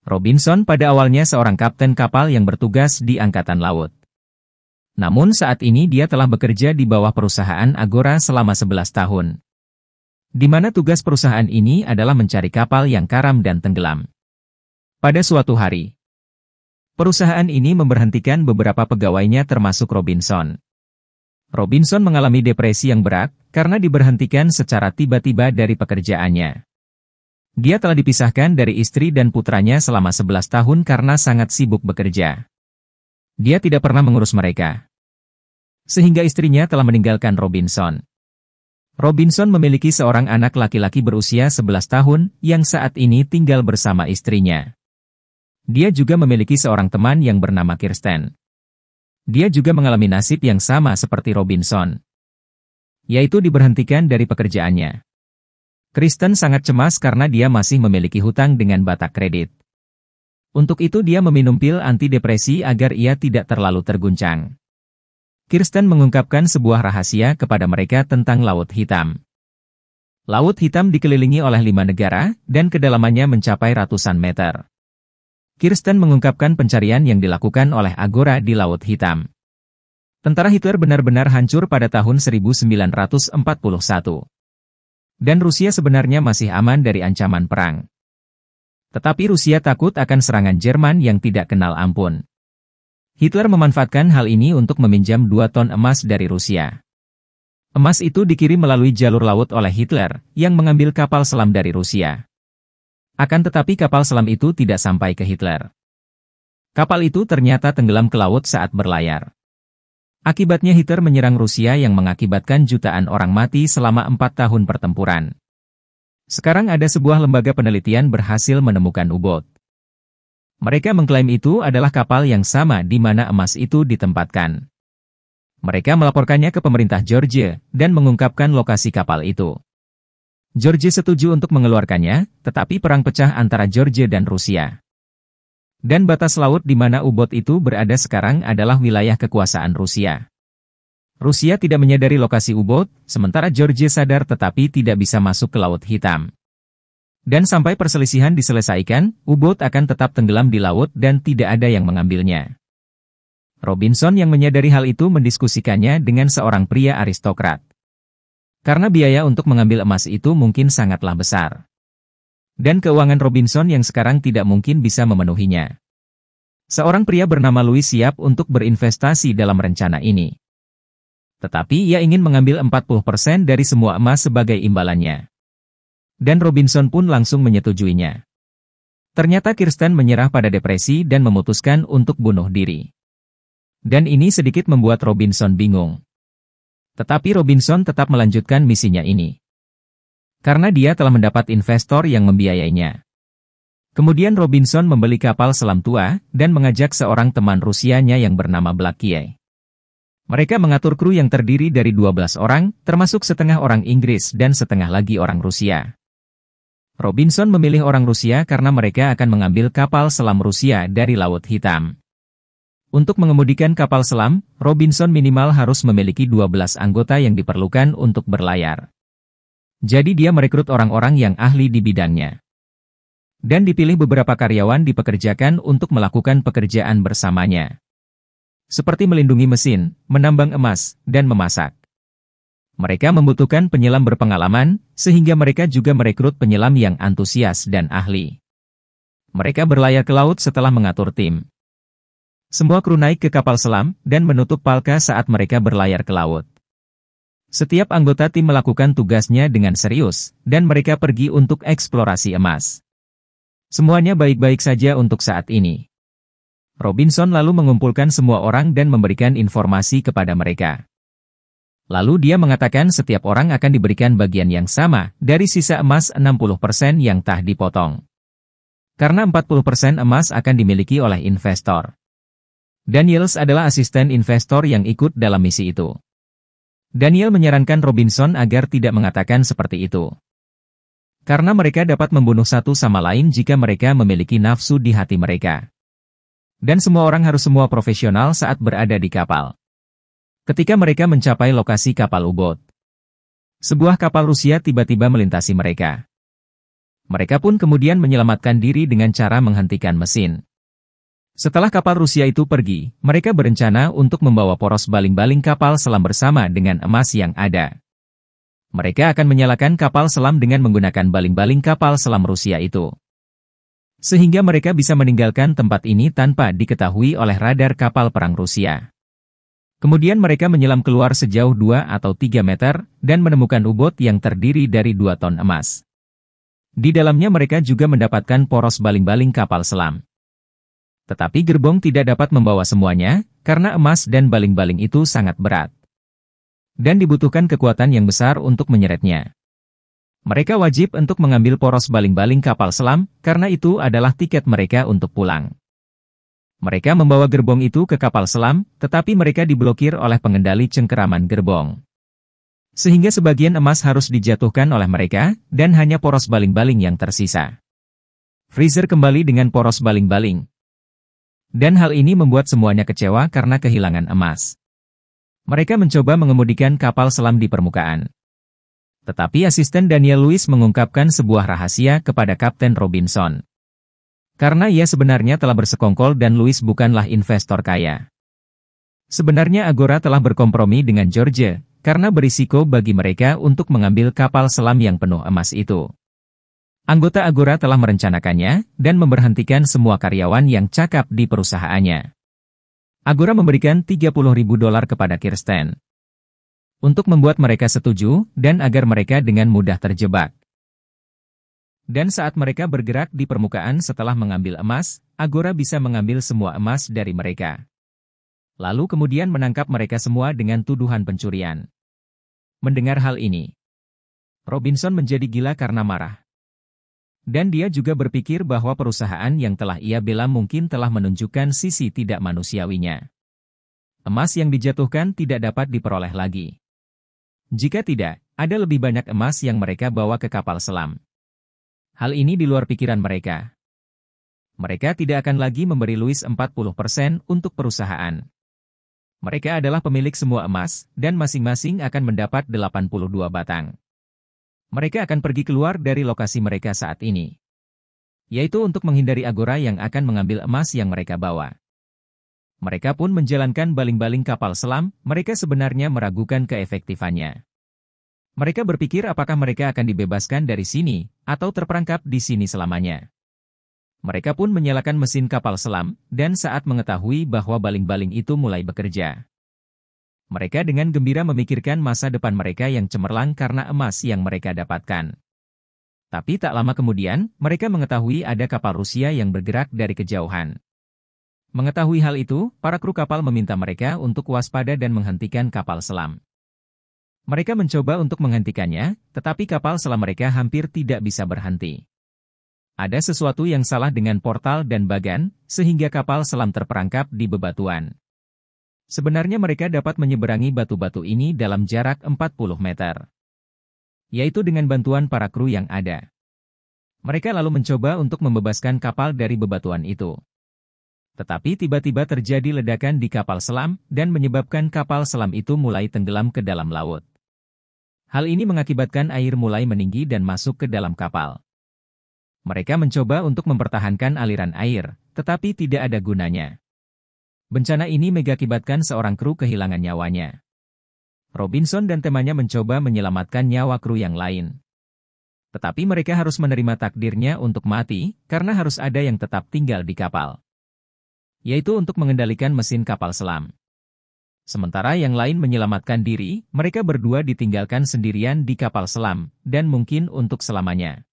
Robinson pada awalnya seorang kapten kapal yang bertugas di Angkatan Laut. Namun saat ini dia telah bekerja di bawah perusahaan Agora selama 11 tahun. Di mana tugas perusahaan ini adalah mencari kapal yang karam dan tenggelam. Pada suatu hari, perusahaan ini memberhentikan beberapa pegawainya termasuk Robinson. Robinson mengalami depresi yang berat karena diberhentikan secara tiba-tiba dari pekerjaannya. Dia telah dipisahkan dari istri dan putranya selama 11 tahun karena sangat sibuk bekerja. Dia tidak pernah mengurus mereka. Sehingga istrinya telah meninggalkan Robinson. Robinson memiliki seorang anak laki-laki berusia 11 tahun yang saat ini tinggal bersama istrinya. Dia juga memiliki seorang teman yang bernama Kirsten. Dia juga mengalami nasib yang sama seperti Robinson, yaitu diberhentikan dari pekerjaannya. Kirsten sangat cemas karena dia masih memiliki hutang dengan Batak kredit. Untuk itu dia meminum pil antidepresi agar ia tidak terlalu terguncang. Kirsten mengungkapkan sebuah rahasia kepada mereka tentang Laut Hitam. Laut Hitam dikelilingi oleh 5 negara, dan kedalamannya mencapai ratusan meter. Kirsten mengungkapkan pencarian yang dilakukan oleh Agora di Laut Hitam. Tentara Hitler benar-benar hancur pada tahun 1941. Dan Rusia sebenarnya masih aman dari ancaman perang. Tetapi Rusia takut akan serangan Jerman yang tidak kenal ampun. Hitler memanfaatkan hal ini untuk meminjam 2 ton emas dari Rusia. Emas itu dikirim melalui jalur laut oleh Hitler, yang mengambil kapal selam dari Rusia. Akan tetapi kapal selam itu tidak sampai ke Hitler. Kapal itu ternyata tenggelam ke laut saat berlayar. Akibatnya Hitler menyerang Rusia yang mengakibatkan jutaan orang mati selama 4 tahun pertempuran. Sekarang ada sebuah lembaga penelitian berhasil menemukan U-boat. Mereka mengklaim itu adalah kapal yang sama di mana emas itu ditempatkan. Mereka melaporkannya ke pemerintah Georgia dan mengungkapkan lokasi kapal itu. Georgia setuju untuk mengeluarkannya, tetapi perang pecah antara Georgia dan Rusia. Dan batas laut di mana U-boat itu berada sekarang adalah wilayah kekuasaan Rusia. Rusia tidak menyadari lokasi U-boat, sementara Georgia sadar tetapi tidak bisa masuk ke Laut Hitam. Dan sampai perselisihan diselesaikan, U-boat akan tetap tenggelam di laut dan tidak ada yang mengambilnya. Robinson yang menyadari hal itu mendiskusikannya dengan seorang pria aristokrat. Karena biaya untuk mengambil emas itu mungkin sangatlah besar. Dan keuangan Robinson yang sekarang tidak mungkin bisa memenuhinya. Seorang pria bernama Louis siap untuk berinvestasi dalam rencana ini. Tetapi ia ingin mengambil 40% dari semua emas sebagai imbalannya. Dan Robinson pun langsung menyetujuinya. Ternyata Kirsten menyerah pada depresi dan memutuskan untuk bunuh diri. Dan ini sedikit membuat Robinson bingung. Tetapi Robinson tetap melanjutkan misinya ini. Karena dia telah mendapat investor yang membiayainya. Kemudian Robinson membeli kapal selam tua dan mengajak seorang teman Rusianya yang bernama Blackie. Mereka mengatur kru yang terdiri dari 12 orang, termasuk setengah orang Inggris dan setengah lagi orang Rusia. Robinson memilih orang Rusia karena mereka akan mengambil kapal selam Rusia dari Laut Hitam. Untuk mengemudikan kapal selam, Robinson minimal harus memiliki 12 anggota yang diperlukan untuk berlayar. Jadi dia merekrut orang-orang yang ahli di bidangnya. Dan dipilih beberapa karyawan dipekerjakan untuk melakukan pekerjaan bersamanya. Seperti melindungi mesin, menambang emas, dan memasak. Mereka membutuhkan penyelam berpengalaman, sehingga mereka juga merekrut penyelam yang antusias dan ahli. Mereka berlayar ke laut setelah mengatur tim. Semua kru naik ke kapal selam, dan menutup palka saat mereka berlayar ke laut. Setiap anggota tim melakukan tugasnya dengan serius, dan mereka pergi untuk eksplorasi emas. Semuanya baik-baik saja untuk saat ini. Robinson lalu mengumpulkan semua orang dan memberikan informasi kepada mereka. Lalu dia mengatakan setiap orang akan diberikan bagian yang sama, dari sisa emas 60% yang tak dipotong. Karena 40% emas akan dimiliki oleh investor. Daniels adalah asisten investor yang ikut dalam misi itu. Daniel menyarankan Robinson agar tidak mengatakan seperti itu. Karena mereka dapat membunuh satu sama lain jika mereka memiliki nafsu di hati mereka. Dan semua orang harus semua profesional saat berada di kapal. Ketika mereka mencapai lokasi kapal U-boat, sebuah kapal Rusia tiba-tiba melintasi mereka. Mereka pun kemudian menyelamatkan diri dengan cara menghentikan mesin. Setelah kapal Rusia itu pergi, mereka berencana untuk membawa poros baling-baling kapal selam bersama dengan emas yang ada. Mereka akan menyalakan kapal selam dengan menggunakan baling-baling kapal selam Rusia itu. Sehingga mereka bisa meninggalkan tempat ini tanpa diketahui oleh radar kapal perang Rusia. Kemudian mereka menyelam keluar sejauh 2 atau 3 meter, dan menemukan U-boat yang terdiri dari 2 ton emas. Di dalamnya mereka juga mendapatkan poros baling-baling kapal selam. Tetapi gerbong tidak dapat membawa semuanya, karena emas dan baling-baling itu sangat berat. Dan dibutuhkan kekuatan yang besar untuk menyeretnya. Mereka wajib untuk mengambil poros baling-baling kapal selam, karena itu adalah tiket mereka untuk pulang. Mereka membawa gerbong itu ke kapal selam, tetapi mereka diblokir oleh pengendali cengkeraman gerbong. Sehingga sebagian emas harus dijatuhkan oleh mereka, dan hanya poros baling-baling yang tersisa. Freezer kembali dengan poros baling-baling. Dan hal ini membuat semuanya kecewa karena kehilangan emas. Mereka mencoba mengemudikan kapal selam di permukaan. Tetapi asisten Daniel Lewis mengungkapkan sebuah rahasia kepada Kapten Robinson. Karena ia sebenarnya telah bersekongkol dan Lewis bukanlah investor kaya. Sebenarnya Agora telah berkompromi dengan George, karena berisiko bagi mereka untuk mengambil kapal selam yang penuh emas itu. Anggota Agora telah merencanakannya, dan memberhentikan semua karyawan yang cakap di perusahaannya. Agora memberikan $30.000 kepada Kirsten. Untuk membuat mereka setuju, dan agar mereka dengan mudah terjebak. Dan saat mereka bergerak di permukaan setelah mengambil emas, Agora bisa mengambil semua emas dari mereka. Lalu kemudian menangkap mereka semua dengan tuduhan pencurian. Mendengar hal ini, Robinson menjadi gila karena marah. Dan dia juga berpikir bahwa perusahaan yang telah ia bela mungkin telah menunjukkan sisi tidak manusiawinya. Emas yang dijatuhkan tidak dapat diperoleh lagi. Jika tidak, ada lebih banyak emas yang mereka bawa ke kapal selam. Hal ini di luar pikiran mereka. Mereka tidak akan lagi memberi Lewis 40% untuk perusahaan. Mereka adalah pemilik semua emas, dan masing-masing akan mendapat 82 batang. Mereka akan pergi keluar dari lokasi mereka saat ini. Yaitu untuk menghindari Agora yang akan mengambil emas yang mereka bawa. Mereka pun menjalankan baling-baling kapal selam, mereka sebenarnya meragukan keefektifannya. Mereka berpikir apakah mereka akan dibebaskan dari sini, atau terperangkap di sini selamanya. Mereka pun menyalakan mesin kapal selam, dan saat mengetahui bahwa baling-baling itu mulai bekerja. Mereka dengan gembira memikirkan masa depan mereka yang cemerlang karena emas yang mereka dapatkan. Tapi tak lama kemudian, mereka mengetahui ada kapal Rusia yang bergerak dari kejauhan. Mengetahui hal itu, para kru kapal meminta mereka untuk waspada dan menghentikan kapal selam. Mereka mencoba untuk menghentikannya, tetapi kapal selam mereka hampir tidak bisa berhenti. Ada sesuatu yang salah dengan portal dan bagan, sehingga kapal selam terperangkap di bebatuan. Sebenarnya mereka dapat menyeberangi batu-batu ini dalam jarak 40 meter. Yaitu dengan bantuan para kru yang ada. Mereka lalu mencoba untuk membebaskan kapal dari bebatuan itu. Tetapi tiba-tiba terjadi ledakan di kapal selam, dan menyebabkan kapal selam itu mulai tenggelam ke dalam laut. Hal ini mengakibatkan air mulai meninggi dan masuk ke dalam kapal. Mereka mencoba untuk mempertahankan aliran air, tetapi tidak ada gunanya. Bencana ini mengakibatkan seorang kru kehilangan nyawanya. Robinson dan temannya mencoba menyelamatkan nyawa kru yang lain. Tetapi mereka harus menerima takdirnya untuk mati, karena harus ada yang tetap tinggal di kapal. Yaitu untuk mengendalikan mesin kapal selam. Sementara yang lain menyelamatkan diri, mereka berdua ditinggalkan sendirian di kapal selam, dan mungkin untuk selamanya.